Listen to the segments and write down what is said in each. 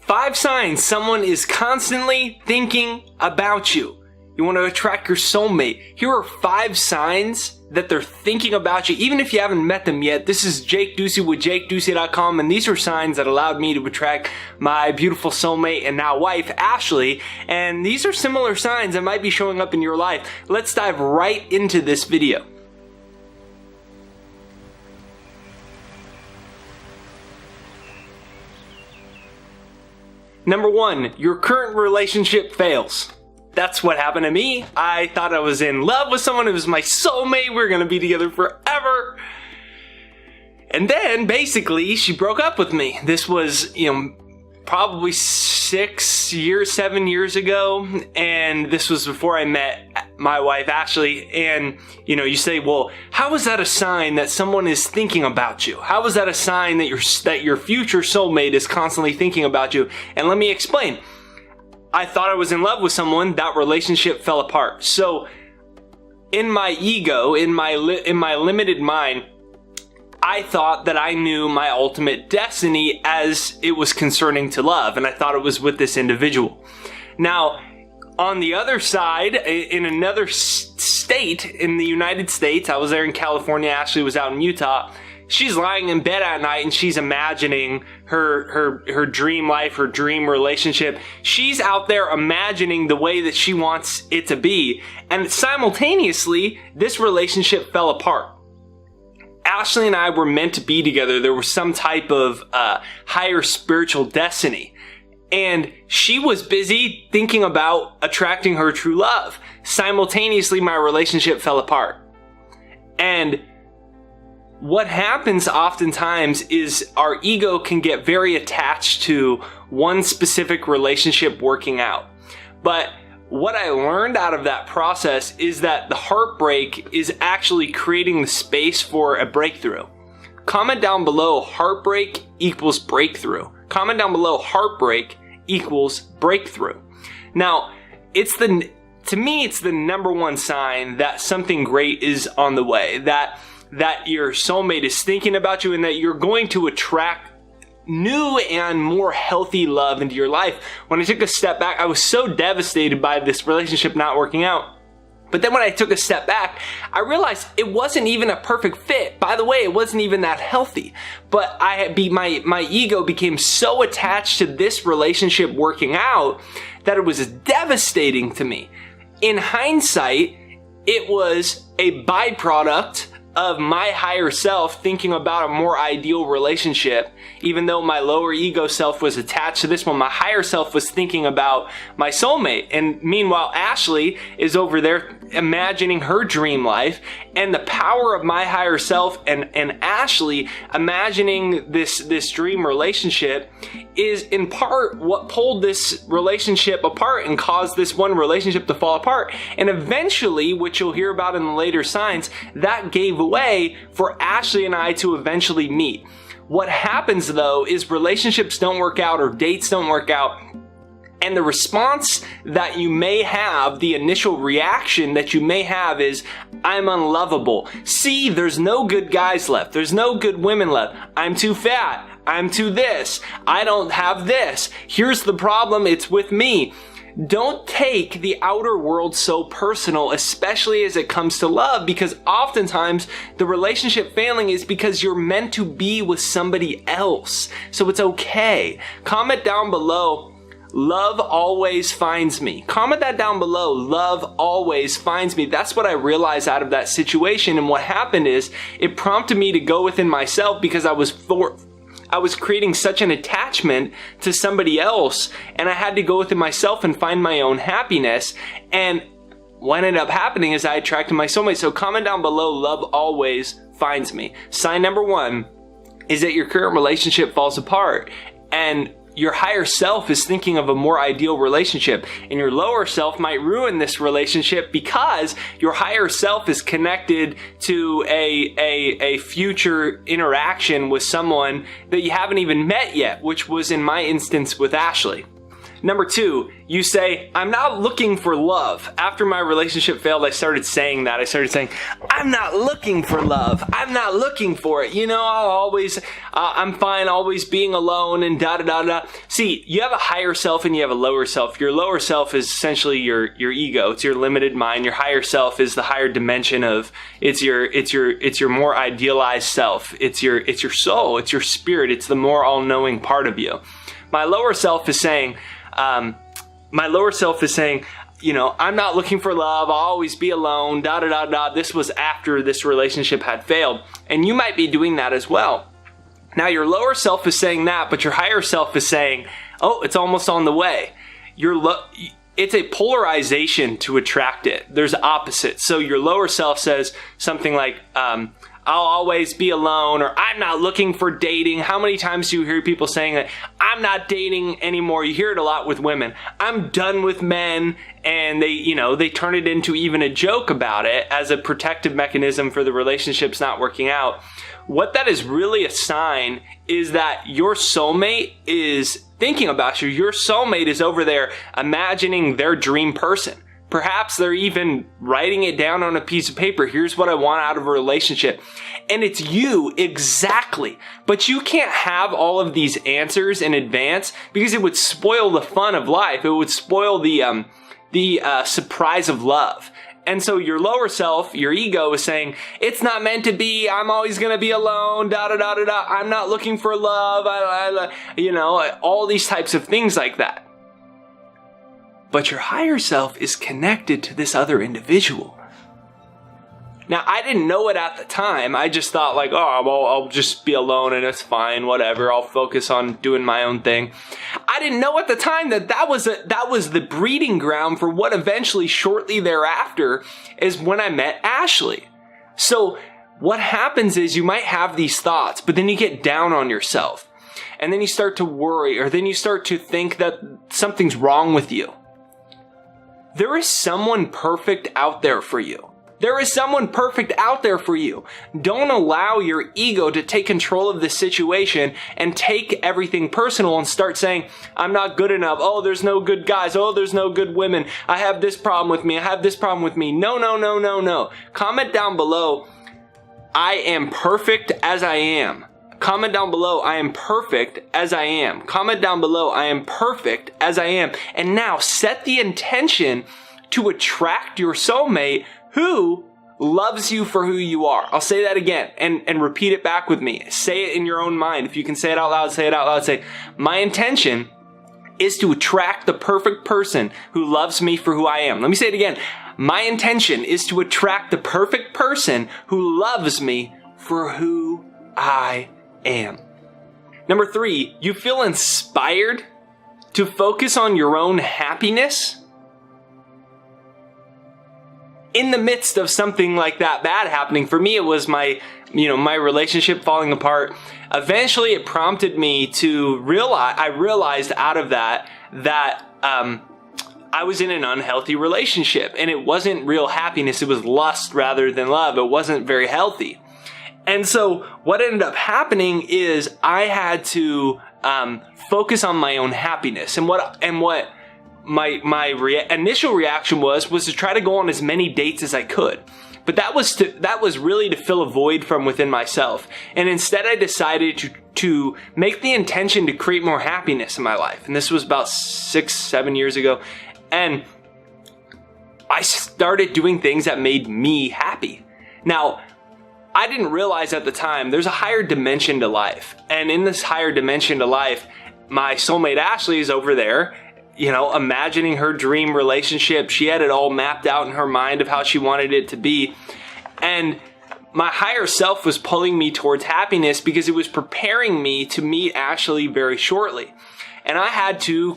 5 signs someone is constantly thinking about you. You want to attract your soulmate. Here are 5 signs that they're thinking about you, even if you haven't met them yet. This is Jake Ducey with JakeDucey.com, and these are signs that allowed me to attract my beautiful soulmate and now wife, Ashley. And these are similar signs that might be showing up in your life. Let's dive right into this video. Number 1, your current relationship fails. That's what happened to me. I thought I was in love with someone. It was my soulmate. We were going to be together forever. And then, basically, she broke up with me. This was, probably 7 years ago. And this was before I met my wife, Ashley. And, you say, well, how is that a sign that someone is thinking about you? How is that a sign that your future soulmate is constantly thinking about you? And let me explain. I thought I was in love with someone. That relationship fell apart. So in my ego, in my limited mind, I thought that I knew my ultimate destiny as it was concerning to love, and I thought it was with this individual. Now, on the other side, in another state in the United States, I was there in California, Ashley was out in Utah. She's lying in bed at night and she's imagining her dream life, her dream relationship. She's out there imagining the way that she wants it to be. And simultaneously, this relationship fell apart. Ashley and I were meant to be together. There was some type of higher spiritual destiny. And she was busy thinking about attracting her true love. Simultaneously, my relationship fell apart. And what happens oftentimes is our ego can get very attached to one specific relationship working out. But what I learned out of that process is that the heartbreak is actually creating the space for a breakthrough. Comment down below, heartbreak equals breakthrough. Comment down below, heartbreak equals breakthrough. Now, to me, it's the number one sign that something great is on the way, that your soulmate is thinking about you and that you're going to attract new and more healthy love into your life. When I took a step back, I was so devastated by this relationship not working out. But then when I took a step back, I realized it wasn't even a perfect fit. By the way, it wasn't even that healthy. But my ego became so attached to this relationship working out that it was devastating to me. In hindsight, it was a byproduct of my higher self thinking about a more ideal relationship. Even though my lower ego self was attached to this one, my higher self was thinking about my soulmate. And meanwhile, Ashley is over there imagining her dream life, and the power of my higher self and Ashley imagining this dream relationship is in part what pulled this relationship apart and caused this one relationship to fall apart. And eventually, which you'll hear about in the later signs, that gave way for Ashley and I to eventually meet. What happens though is relationships don't work out or dates don't work out, and the response that you may have, the initial reaction that you may have is, I'm unlovable. See, there's no good guys left. There's no good women left. I'm too fat. I'm too this. I don't have this. Here's the problem. It's with me. Don't take the outer world so personal, especially as it comes to love, because oftentimes the relationship failing is because you're meant to be with somebody else. So it's okay. Comment down below, love always finds me. Comment that down below, love always finds me. That's what I realized out of that situation. And what happened is it prompted me to go within myself because I was creating such an attachment to somebody else, and I had to go within myself and find my own happiness. And what ended up happening is I attracted my soulmate. So comment down below, love always finds me. Sign number 1 is that your current relationship falls apart, and your higher self is thinking of a more ideal relationship, and your lower self might ruin this relationship because your higher self is connected to a future interaction with someone that you haven't even met yet, which was in my instance with Ashley. Number 2, you say, I'm not looking for love. After my relationship failed, I started saying that. I started saying, I'm not looking for love. I'm not looking for it. I'm fine always being alone and da-da-da-da. See, you have a higher self and you have a lower self. Your lower self is essentially your ego. It's your limited mind. Your higher self is the higher dimension of, it's your more idealized self. It's your soul. It's your spirit. It's the more all-knowing part of you. My lower self is saying, I'm not looking for love. I'll always be alone, da-da-da-da. This was after this relationship had failed. And you might be doing that as well. Now, your lower self is saying that, but your higher self is saying, oh, it's almost on the way. It's a polarization to attract it. There's opposites. So your lower self says something like, I'll always be alone, or I'm not looking for dating. How many times do you hear people saying that I'm not dating anymore? You hear it a lot with women. I'm done with men, and they turn it into even a joke about it as a protective mechanism for the relationships not working out. What that is really a sign is that your soulmate is thinking about you. Your soulmate is over there imagining their dream person. Perhaps they're even writing it down on a piece of paper. Here's what I want out of a relationship. And it's you exactly. But you can't have all of these answers in advance because it would spoil the fun of life. It would spoil the surprise of love. And so your lower self, your ego, is saying, it's not meant to be. I'm always going to be alone. Da-da-da-da-da. I'm not looking for love. All these types of things like that. But your higher self is connected to this other individual. Now, I didn't know it at the time. I just thought I'll just be alone and it's fine, whatever. I'll focus on doing my own thing. I didn't know at the time that was the breeding ground for what eventually, shortly thereafter, is when I met Ashley. So what happens is you might have these thoughts, but then you get down on yourself. And then you start to worry, or then you start to think that something's wrong with you. There is someone perfect out there for you. There is someone perfect out there for you. Don't allow your ego to take control of this situation and take everything personal and start saying, I'm not good enough. Oh, there's no good guys. Oh, there's no good women. I have this problem with me. I have this problem with me. No, no, no, no, no. Comment down below, I am perfect as I am. Comment down below, I am perfect as I am. Comment down below, I am perfect as I am. And now set the intention to attract your soulmate who loves you for who you are. I'll say that again and repeat it back with me. Say it in your own mind. If you can say it out loud, say it out loud. Say, my intention is to attract the perfect person who loves me for who I am. Let me say it again. My intention is to attract the perfect person who loves me for who I am. Number 3, you feel inspired to focus on your own happiness in the midst of something like that bad happening. For me, it was my relationship falling apart. Eventually, it prompted me to realized out of that I was in an unhealthy relationship, and it wasn't real happiness. It was lust rather than love. It wasn't very healthy. And so what ended up happening is I had to focus on my own happiness. And what my initial reaction was to try to go on as many dates as I could. But that was really to fill a void from within myself. And instead I decided to make the intention to create more happiness in my life. And this was about 6-7 years ago. And I started doing things that made me happy. Now, I didn't realize at the time there's a higher dimension to life. And in this higher dimension to life, my soulmate Ashley is over there, imagining her dream relationship. She had it all mapped out in her mind of how she wanted it to be. And my higher self was pulling me towards happiness because it was preparing me to meet Ashley very shortly. And I had to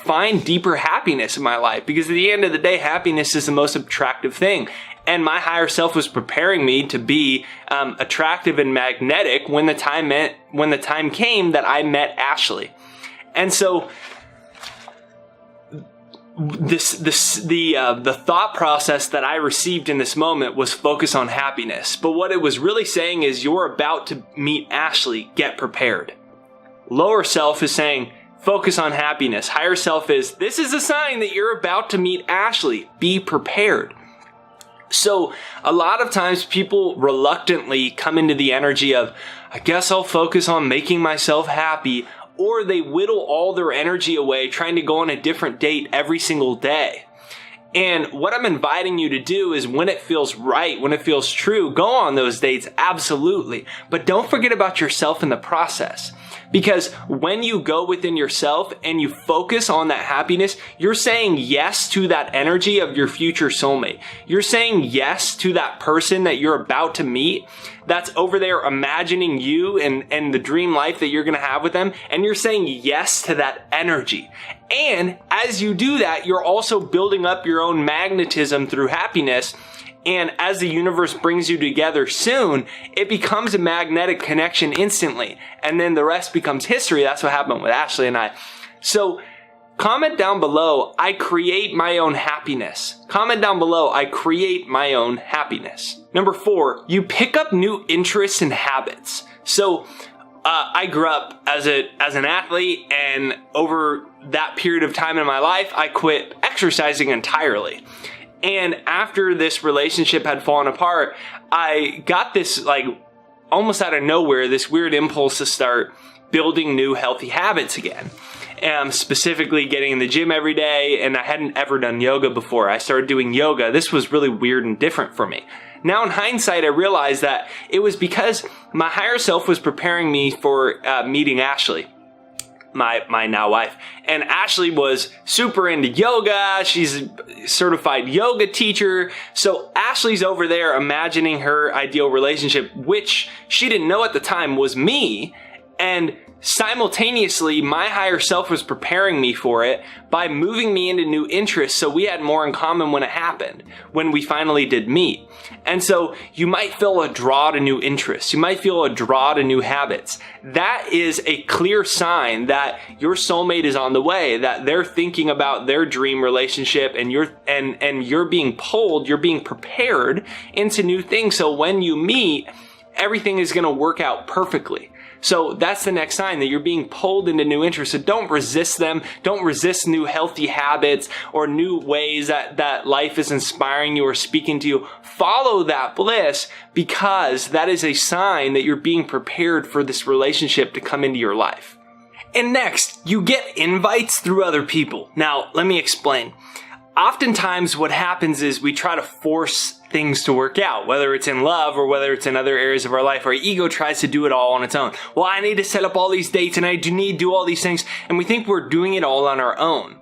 find deeper happiness in my life because at the end of the day, happiness is the most attractive thing. And my higher self was preparing me to be attractive and magnetic when the time came that I met Ashley. And so the thought process that I received in this moment was focus on happiness. But what it was really saying is, you're about to meet Ashley, get prepared. Lower self is saying, focus on happiness. Higher self is, this is a sign that you're about to meet Ashley. Be prepared. So a lot of times people reluctantly come into the energy of, I guess I'll focus on making myself happy, or they whittle all their energy away trying to go on a different date every single day. And what I'm inviting you to do is when it feels right, when it feels true, go on those dates, absolutely. But don't forget about yourself in the process. Because when you go within yourself and you focus on that happiness, you're saying yes to that energy of your future soulmate. You're saying yes to that person that you're about to meet that's over there imagining you and the dream life that you're going to have with them. And you're saying yes to that energy. And as you do that, you're also building up your own magnetism through happiness. And as the universe brings you together soon, it becomes a magnetic connection instantly. And then the rest becomes history. That's what happened with Ashley and I. So comment down below, I create my own happiness. Comment down below, I create my own happiness. Number 4, you pick up new interests and habits. So I grew up as an athlete, and over that period of time in my life, I quit exercising entirely. And after this relationship had fallen apart, I got this, like, almost out of nowhere, this weird impulse to start building new healthy habits again. Specifically getting in the gym every day, and I hadn't ever done yoga before. I started doing yoga. This was really weird and different for me. Now in hindsight, I realized that it was because my higher self was preparing me for meeting Ashley, my now wife. And Ashley was super into yoga. She's a certified yoga teacher. So Ashley's over there imagining her ideal relationship, which she didn't know at the time was me. And simultaneously, my higher self was preparing me for it by moving me into new interests, so we had more in common when it happened, when we finally did meet. And so you might feel a draw to new interests. You might feel a draw to new habits. That is a clear sign that your soulmate is on the way, that they're thinking about their dream relationship, and you're being pulled, you're being prepared into new things. So when you meet, everything is going to work out perfectly. So that's the next sign that you're being pulled into new interests. So don't resist them. Don't resist new healthy habits or new ways that life is inspiring you or speaking to you. Follow that bliss, because that is a sign that you're being prepared for this relationship to come into your life. And next, you get invites through other people. Now, let me explain. Oftentimes what happens is we try to force things to work out, whether it's in love or whether it's in other areas of our life. Our ego tries to do it all on its own. Well, I need to set up all these dates and I need to do all these things. And we think we're doing it all on our own.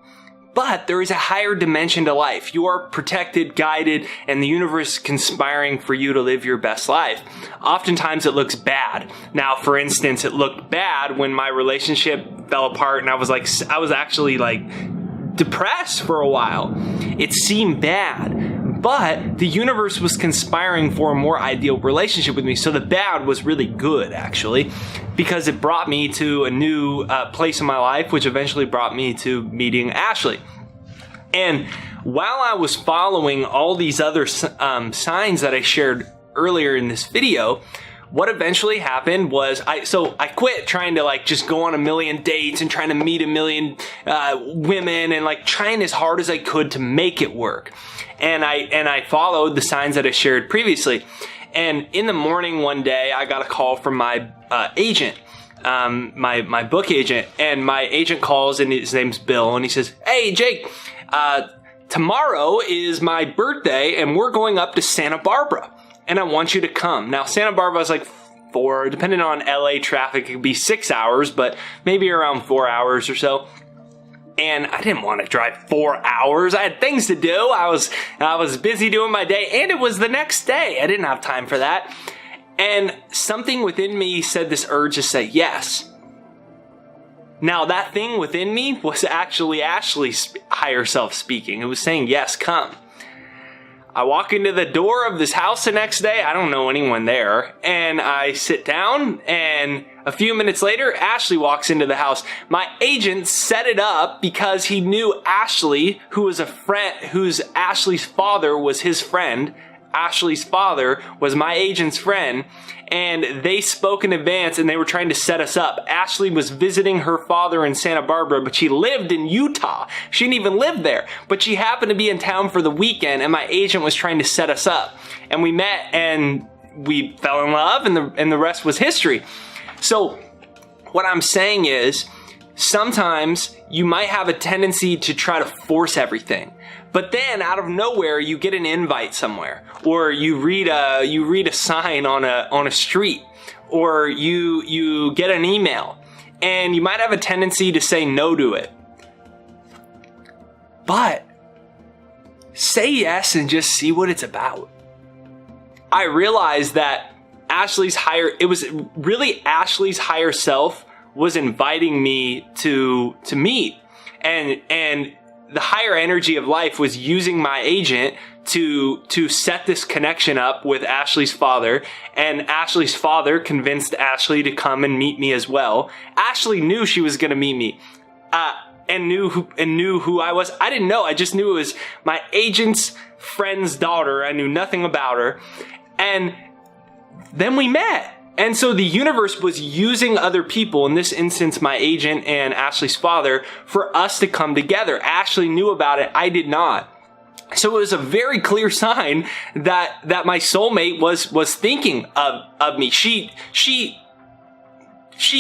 But there is a higher dimension to life. You are protected, guided, and the universe conspiring for you to live your best life. Oftentimes it looks bad. Now, for instance, it looked bad when my relationship fell apart and I was actually depressed for a while. It seemed bad, but the universe was conspiring for a more ideal relationship with me. So the bad was really good, actually, because it brought me to a new place in my life, which eventually brought me to meeting Ashley. And while I was following all these other signs that I shared earlier in this video, what eventually happened was I quit trying to just go on a million dates and trying to meet a million women and trying as hard as I could to make it work. And I followed the signs that I shared previously. And in the morning one day, I got a call from my agent, my book agent, and my agent calls and his name's Bill, and he says, "Hey, Jake, tomorrow is my birthday and we're going up to Santa Barbara. And I want you to come." Now, Santa Barbara is depending on LA traffic, it could be 6 hours, but maybe around 4 hours or so. And I didn't want to drive 4 hours. I had things to do. I was busy doing my day, and it was the next day. I didn't have time for that. And something within me said this urge to say yes. Now, that thing within me was actually Ashley's higher self speaking. It was saying, yes, come. I walk into the door of this house the next day. I don't know anyone there. And I sit down, and a few minutes later, Ashley walks into the house. My agent set it up because he knew Ashley, who was a friend, whose Ashley's father was his friend, Ashley's father was my agent's friend, and they spoke in advance and they were trying to set us up. Ashley was visiting her father in Santa Barbara, but she lived in Utah. She didn't even live there, but she happened to be in town for the weekend, and my agent was trying to set us up. And we met and we fell in love, and the rest was history. So what I'm saying is, sometimes you might have a tendency to try to force everything. But then out of nowhere, you get an invite somewhere, or you read a sign on a street, or you get an email, and you might have a tendency to say no to it. But say yes and just see what it's about. I realized that Ashley's higher self was inviting me to meet, and the higher energy of life was using my agent to set this connection up with Ashley's father, and Ashley's father convinced Ashley to come and meet me as well. Ashley knew she was going to meet me, and knew who I was. I didn't know. I just knew it was my agent's friend's daughter. I knew nothing about her, and then we met. And so the universe was using other people, in this instance, my agent and Ashley's father, for us to come together. Ashley knew about it. I did not. So it was a very clear sign that my soulmate was thinking of me. She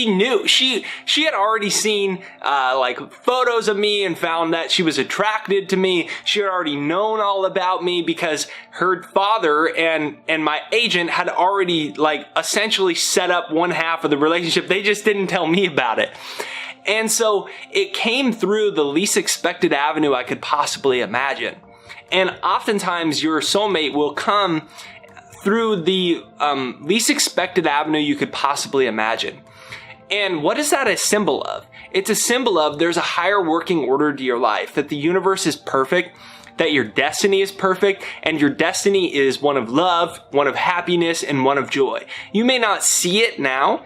knew. She had already seen like photos of me and found that she was attracted to me. She had already known all about me because her father and my agent had already like essentially set up one half of the relationship. They just didn't tell me about it. And so it came through the least expected avenue I could possibly imagine. And oftentimes your soulmate will come through the least expected avenue you could possibly imagine. And what is that a symbol of? It's a symbol of there's a higher working order to your life, that the universe is perfect, that your destiny is perfect, and your destiny is one of love, one of happiness, and one of joy. You may not see it now,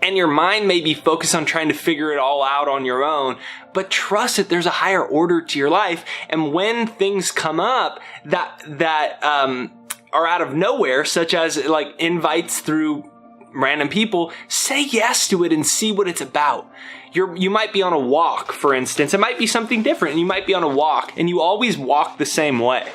and your mind may be focused on trying to figure it all out on your own, but trust that there's a higher order to your life. And when things come up that are out of nowhere, such as like invites through random people, say yes to it and see what it's about. You might be on a walk, for instance. It might be something different. You might be on a walk and you always walk the same way.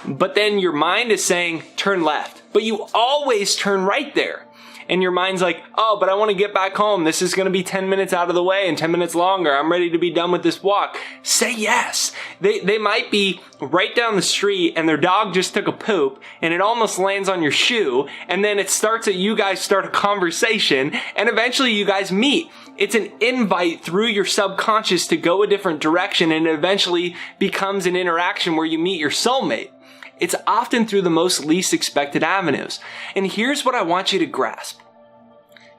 But then your mind is saying, turn left. But you always turn right there. And your mind's like, oh, but I want to get back home. This is going to be 10 minutes out of the way and 10 minutes longer. I'm ready to be done with this walk. Say yes. They might be right down the street and their dog just took a poop and it almost lands on your shoe. And then it starts that you guys start a conversation and eventually you guys meet. It's an invite through your subconscious to go a different direction, and it eventually becomes an interaction where you meet your soulmate. It's often through the most least expected avenues. And here's what I want you to grasp.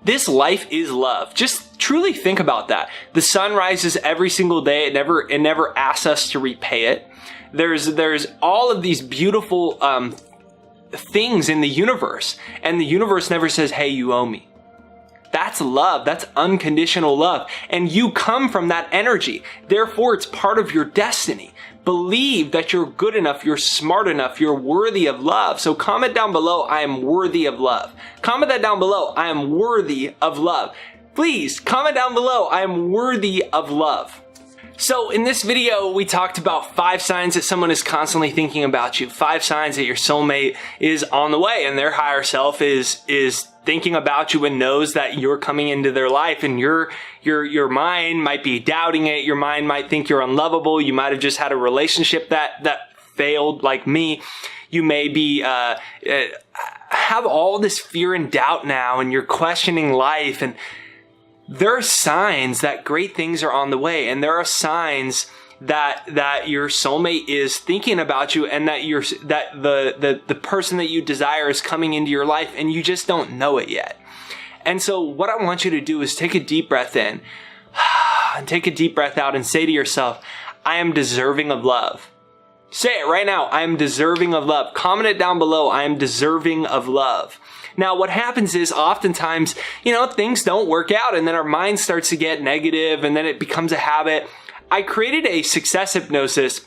This life is love. Just truly think about that. The sun rises every single day. It never asks us to repay it. There's all of these beautiful things in the universe, and the universe never says, hey, you owe me. That's love. That's unconditional love. And you come from that energy. Therefore, it's part of your destiny. Believe that you're good enough, you're smart enough, you're worthy of love. So comment down below, I am worthy of love. Comment that down below, I am worthy of love. Please comment down below, I am worthy of love. So in this video, we talked about 5 signs that someone is constantly thinking about you. 5 signs that your soulmate is on the way and their higher self is thinking about you and knows that you're coming into their life, and your mind might be doubting it. Your mind might think you're unlovable. You might have just had a relationship that failed like me. You may be have all this fear and doubt now, and you're questioning life, and there are signs that great things are on the way, and there are signs that your soulmate is thinking about you, and that the person that you desire is coming into your life, and you just don't know it yet. And so what I want you to do is take a deep breath in and take a deep breath out and say to yourself, I am deserving of love. Say it right now. I am deserving of love. Comment it down below. I am deserving of love. Now, what happens is oftentimes, things don't work out, and then our mind starts to get negative, and then it becomes a habit. I created a success hypnosis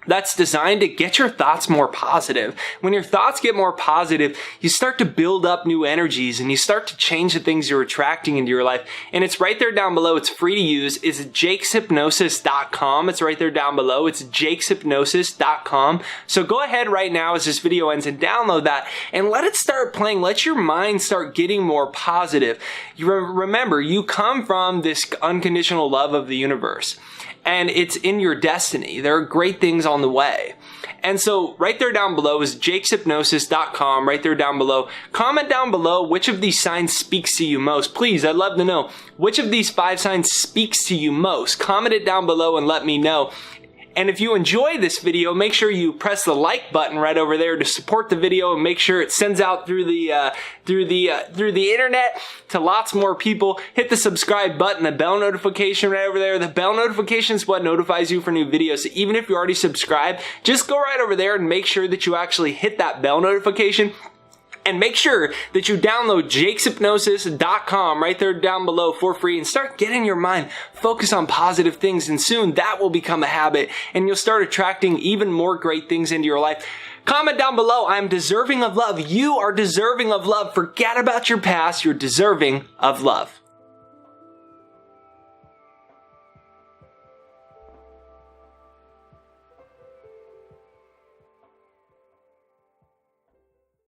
that's designed to get your thoughts more positive. When your thoughts get more positive, you start to build up new energies and you start to change the things you're attracting into your life. And it's right there down below. It's free to use. It's jakeshypnosis.com. It's right there down below. It's jakeshypnosis.com. So go ahead right now as this video ends and download that and let it start playing. Let your mind start getting more positive. You remember, you come from this unconditional love of the universe. And it's in your destiny. There are great things on the way. And so right there down below is jakeshypnosis.com, right there down below. Comment down below which of these signs speaks to you most. Please, I'd love to know which of these 5 signs speaks to you most. Comment it down below and let me know. And if you enjoy this video, make sure you press the like button right over there to support the video and make sure it sends out through the internet to lots more people. Hit the subscribe button, the bell notification right over there. The bell notification is what notifies you for new videos. So even if you already subscribed, just go right over there and make sure that you actually hit that bell notification. And make sure that you download jakeshypnosis.com right there down below for free and start getting your mind focused on positive things. And soon that will become a habit and you'll start attracting even more great things into your life. Comment down below, I'm deserving of love. You are deserving of love. Forget about your past. You're deserving of love.